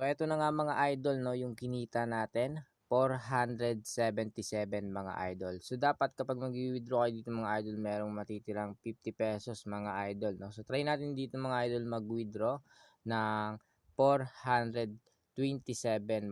So eto na nga mga idol 'no, yung kinita natin, 477 mga idol. So dapat kapag magwi-withdraw kayo dito mga idol, merong matitirang 50 pesos mga idol 'no. So try natin dito mga idol mag-withdraw ng 427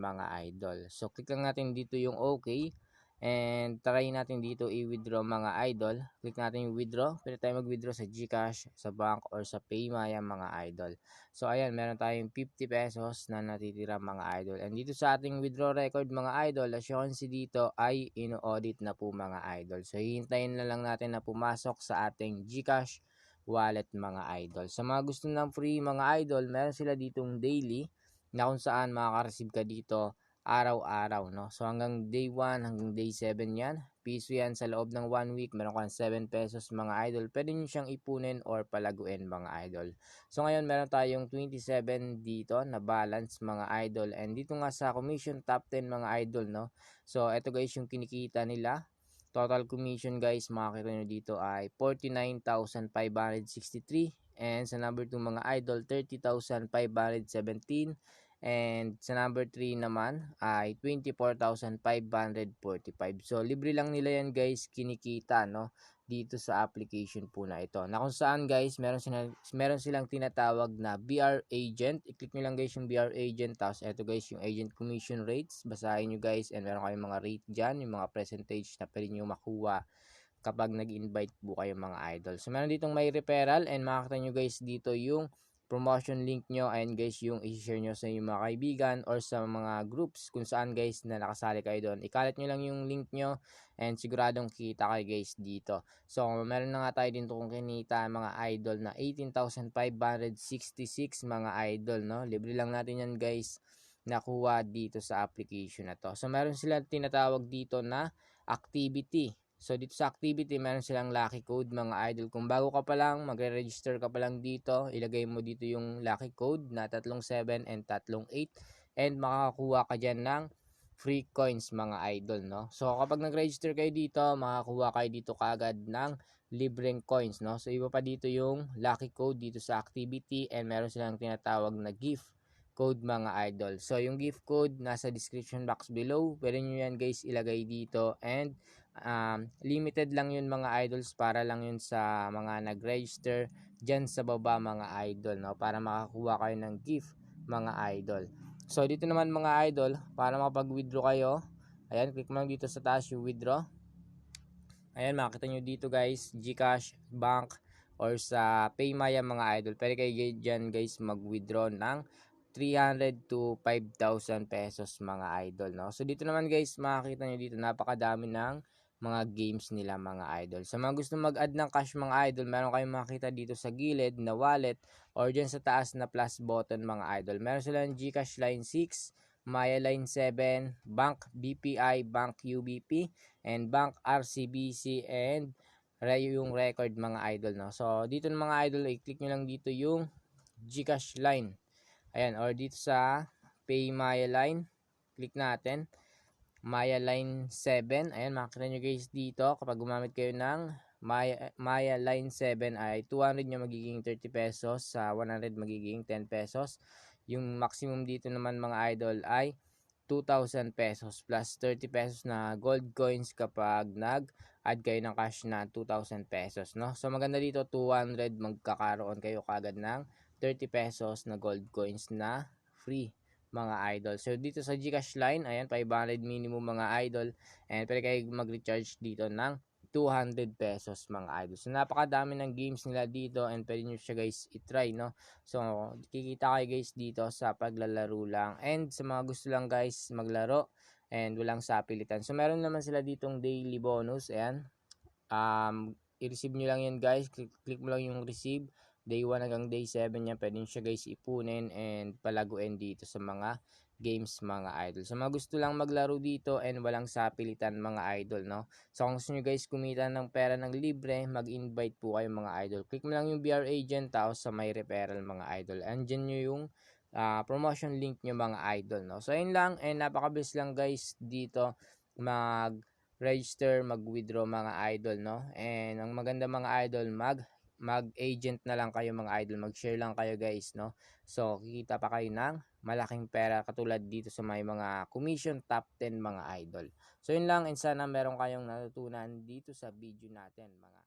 mga idol. So click lang natin dito yung okay. And try natin dito i-withdraw mga idol. Click natin yung withdraw. Pwede tayo mag-withdraw sa GCash, sa bank, or sa Paymaya mga idol. So ayan, meron tayong 50 pesos na natitira mga idol. And dito sa ating withdraw record mga idol, as you can see dito ay ino-audit na po mga idol. So hihintayin na lang natin na pumasok sa ating GCash wallet mga idol. Sa mga gusto ng free mga idol, meron sila ditong daily na kung saan makaka-receive ka dito araw-araw, no? So hanggang day 1 hanggang day 7 yan. Piso yan sa loob ng 1 week. Meron kang 7 pesos mga idol. Pwede nyo siyang ipunin or palaguin mga idol. So ngayon meron tayong 27 dito na balance mga idol. And dito nga sa commission top 10 mga idol, no? So ito guys yung kinikita nila. Total commission guys, makikita nyo dito ay 49,563. And sa number 2 mga idol, 30,517. And sa number 3 naman ay 24,545. So libre lang nila yan guys, kinikita no dito sa application po na ito. Na kung saan guys, meron silang tinatawag na BR agent. I-click nyo lang guys yung BR agent. Tapos ito guys yung agent commission rates. Basahin nyo guys and meron kayong mga rate dyan, yung mga percentage na pwede nyo makuha kapag nag-invite po kayo mga idol. So meron ditong may referral and makakita nyo guys dito yung promotion link nyo. Ayan guys yung i-share nyo sa inyong mga kaibigan or sa mga groups kung saan guys na nakasali kayo doon. Ikalat nyo lang yung link nyo and siguradong kita kayo guys dito. So meron na nga tayo dito kung kinita mga idol na 18,566 mga idol, no? Libre lang natin yan guys nakuha dito sa application na to. So meron sila tinatawag dito na activity. So dito sa activity, meron silang lucky code mga idol. Kung bago ka pa lang, magre-register ka pa lang dito, ilagay mo dito yung lucky code na 37 and 38 and makakakuha ka dyan ng free coins mga idol, no? So kapag nag-register kayo dito, makakuha kayo dito kagad ng libreng coins, no? So iba pa dito yung lucky code dito sa activity and meron silang tinatawag na gift code mga idol. So yung gift code nasa description box below. Pwede nyo yan guys ilagay dito and limited lang yun mga idols, para lang yun sa mga nag-register dyan sa baba mga idol, no? Para makakuha kayo ng gift mga idol. So dito naman mga idol, para makapag-withdraw kayo, ayan, click mo lang dito sa taas yung withdraw. Ayan, makikita nyo dito guys, GCash, bank, or sa Paymaya mga idol. Pwede kayo dyan guys mag-withdraw ng 300 to 5,000 pesos mga idol, no? So dito naman guys, makikita nyo dito napakadami ng mga games nila mga idol. Sa mga gusto mag-add ng cash mga idol, meron kayong makita dito sa gilid na wallet or dyan sa taas na plus button mga idol. Meron silang GCash line 6, Maya line 7, Bank BPI, Bank UBP, and Bank RCBC, and yung record mga idol, no? So dito ng mga idol, i-click nyo lang dito yung GCash line. Ayan, or dito sa Pay Maya line, click natin. Maya line 7. Ayan, makikita nyo guys dito, kapag gumamit kayo ng Maya line 7 ay 200 nyo magiging 30 pesos, sa 100 magiging 10 pesos. Yung maximum dito naman mga idol ay 2,000 pesos plus 30 pesos na gold coins kapag nag-add kayo ng cash na 2,000 pesos, no? So maganda dito 200, magkakaroon kayo kagad ng 30 pesos na gold coins na free mga idol. So dito sa GCash line, ayan, 500 minimum mga idol, and pwede kayo mag-recharge dito ng 200 pesos mga idol. So napakadami ng games nila dito and pwede nyo siya guys i-try, no? So kikita kayo guys dito sa paglalaro lang, and sa mga gusto lang guys maglaro and walang sapilitan. So meron naman sila ditong daily bonus. Ayan, i-receive nyo lang yan guys, click mo lang yung receive. Day 1 hanggang day 7 yan, pwede nyo siya guys ipunin and palaguin dito sa mga games mga idol. So mga gusto lang maglaro dito and walang sapilitan mga idol, no? So kung gusto nyo guys kumita ng pera ng libre, mag-invite po kayo mga idol. Click mo lang yung BR agent, tapos sa may referral mga idol. Andyan nyo yung promotion link nyo mga idol, no? So ayun lang, and napakabilis lang guys dito mag-register, mag-withdraw mga idol, no? And ang maganda mga idol, mag-agent na lang kayo mga idol, mag-share lang kayo guys, no? So kikita pa kayo ng malaking pera katulad dito sa may mga commission top 10 mga idol. So yun lang, and sana meron kayong natutunan dito sa video natin mga